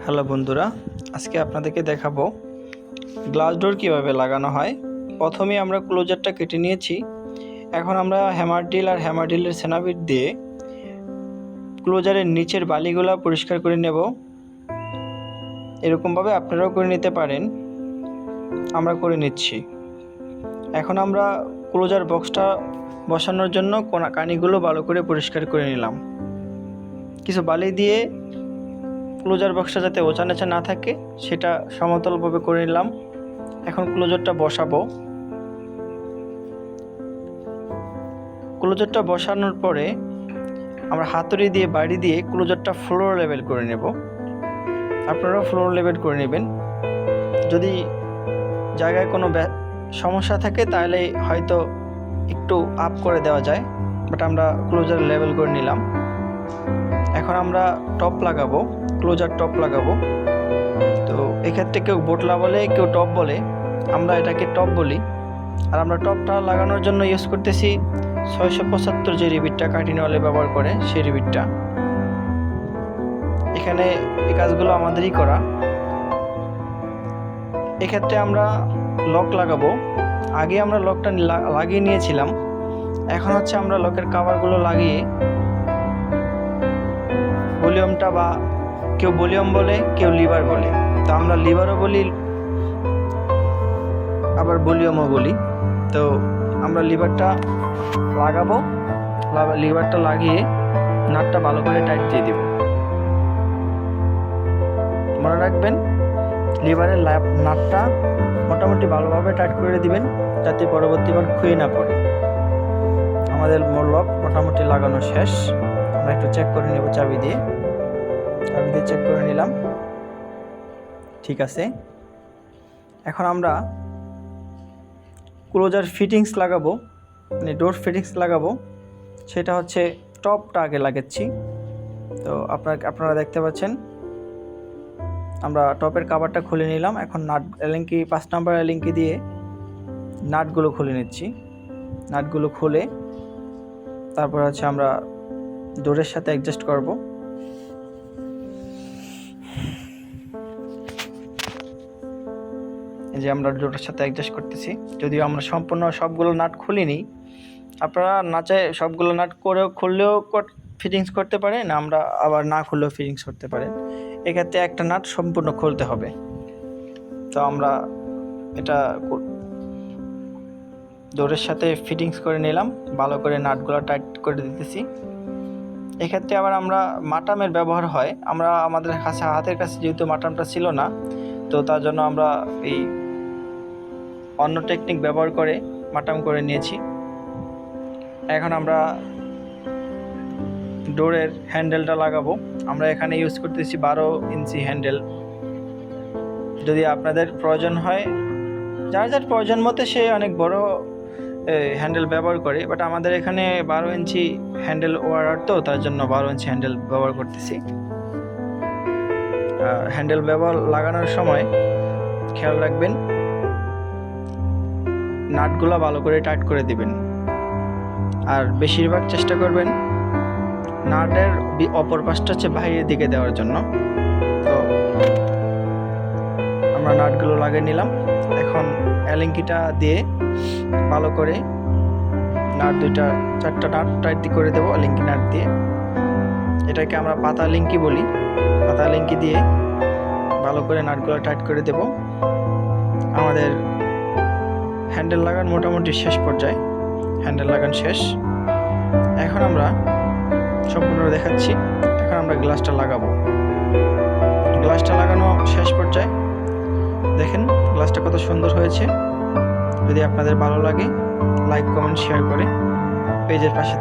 Hello বন্ধুরা, আজকে আপনাদেরকে দেখাবো গ্লাস ডোর কীভাবে লাগানো হয়। প্রথমে আমরা ক্লোজারটা কেটে নিয়েছি। এখন আমরা হ্যামার ড্রিল আর হ্যামার ড্রিলের সেনাবিট দিয়ে ক্লোজারের নিচের বালিগুলো পরিষ্কার করে নেব। এরকমভাবে আপনারাও করে নিতে পারেন, আমরা করে নিচ্ছি। এখন আমরা ক্লোজার বক্সটা বসানোর জন্য কানিগুলো ভালো করে পরিষ্কার করে নিলাম। কিছু বালি দিয়ে ক্লোজার বক্সটা যাতে ওচা নিচে না থাকে সেটা সমতলভাবে করে নিলাম। এখন ক্লোজারটা বসাবো। ক্লোজারটা বসানোর পরে আমরা হাতুড়ি দিয়ে বাড়ি দিয়ে ক্লোজারটা ফ্লোর লেভেল করে নেব। আপনারাও ফ্লোর লেভেল করে নেবেন। যদি জায়গায় কোনো সমস্যা থাকে তাহলে হয়তো একটু আপ করে দেওয়া যায়, বাট আমরা ক্লোজার লেভেল করে নিলাম। এখন আমরা টপ লাগাবো, ক্লোজার টপ লাগাবো। তো এক্ষেত্রে কেউ বোটলা বলে, কেউ টপ বলে, আমরা এটাকে টপ বলি। আর আমরা টপটা লাগানোর জন্য ইউজ করতেছি 675 যে রিবিটটা কাটিনওয়ালে ব্যবহার করে সেই রিবিটটা। এখানে এই কাজগুলো আমাদেরই করা। এক্ষেত্রে আমরা লক লাগাবো। আগে আমরা লকটা লাগিয়ে নিয়েছিলাম, এখন হচ্ছে আমরা লকের কাভারগুলো লাগিয়ে ভলিউমটা, বা কেউ ভলিউম বলে, কেউ লিভার বলে, তো আমরা লিভারও বলি আবার ভলিউমও বলি। তো আমরা লিভারটা লাগাবো। লিভারটা লাগিয়ে নাটটা ভালো করে টাইট দিয়ে দেব। মনে রাখবেন, লিভারের নাটটা মোটামুটি ভালোভাবে টাইট করে দিবেন যাতে পরবর্তীবার খুঁয়ে না পড়ে। আমাদের লক মোটামুটি লাগানো শেষ। আমরা একটু চেক করে নেব চাবি দিয়ে চেক করে নিলাম, ঠিক আছে। এখন আমরা ক্লোজার ফিটিংস লাগাবো, মানে ডোর ফিটিংস লাগাবো। সেটা হচ্ছে টপটা আগে লাগাচ্ছি। তো আপনারা দেখতে পাচ্ছেন আমরা টপের কাভারটা খুলে নিলাম। এখন নাট এলিঙ্কি 5 নাম্বার এলিঙ্কি দিয়ে নাটগুলো খুলে নিচ্ছি। নাটগুলো খুলে তারপর হচ্ছে আমরা ডোরের সাথে অ্যাডজাস্ট করব। এই যে আমরা ডোরের সাথে অ্যাডজাস্ট করতেছি। যদিও আমরা সম্পূর্ণ সবগুলো নাট খুলিনি, আপনারা না চাই সবগুলো নাট খুললেও ফিটিংস করতে পারেন, আমরা আবার না খুললেও ফিটিংস করতে পারেন। এক্ষেত্রে একটা নাট সম্পূর্ণ খুলতে হবে। তো আমরা এটা ডোরের সাথে ফিটিংস করে নিলাম, ভালো করে নাটগুলো টাইট করে দিতেছি। এক্ষেত্রে আবার আমরা মাটামের ব্যবহার হয়। আমাদের কাছে হাতের কাছে যেহেতু মাটামটা ছিল না, তো তার জন্য আমরা এই অন্য টেকনিক ব্যবহার করে মাটাম করে নিয়েছি। এখন আমরা ডোরের হ্যান্ডেলটা লাগাবো। আমরা এখানে ইউজ করতেছি 12 ইঞ্চি হ্যান্ডেল। যদি আপনাদের প্রয়োজন হয়, যার যার প্রয়োজন মতে সে অনেক বড় হ্যান্ডেল ব্যবহার করে, বাট আমাদের এখানে 12 ইঞ্চি হ্যান্ডেল ওয়ার্ডার, তো তার জন্য 12 ইঞ্চি হ্যান্ডেল ব্যবহার করতেছি। হ্যান্ডেল লাগানোর সময় খেয়াল রাখবেন নাটগুলো ভালো করে টাইট করে দিবেন। আর বেশিরভাগ চেষ্টা করবেন নাটের অপর পাশটা হচ্ছে বাইরের দিকে দেওয়ার জন্য। তো আমরা নাটগুলো লাগিয়ে নিলাম। এখন এলিঙ্কিটা দিয়ে ভালো করে নাট 4টা নাট টাইট করে দেবো এলিঙ্কি নাট দিয়ে। এটাকে আমরা পাতা লিঙ্কি বলি। পাতা লিঙ্কি দিয়ে ভালো করে নাটগুলো টাইট করে দেব। আমাদের হ্যান্ডেল লাগান মোটামুটি শেষ পর্যায়ে, হ্যান্ডেল লাগান শেষ। এখন আমরা সম্পূর্ণ দেখাচ্ছি। এখন আমরা গ্লাসটা লাগাবো। গ্লাসটা লাগানো শেষ পর্যায়ে। দেখেন গ্লাসটা কত সুন্দর হয়েছে। যদি আপনাদের ভালো লাগে, লাইক, কমেন্ট, শেয়ার করে পেজের পাশে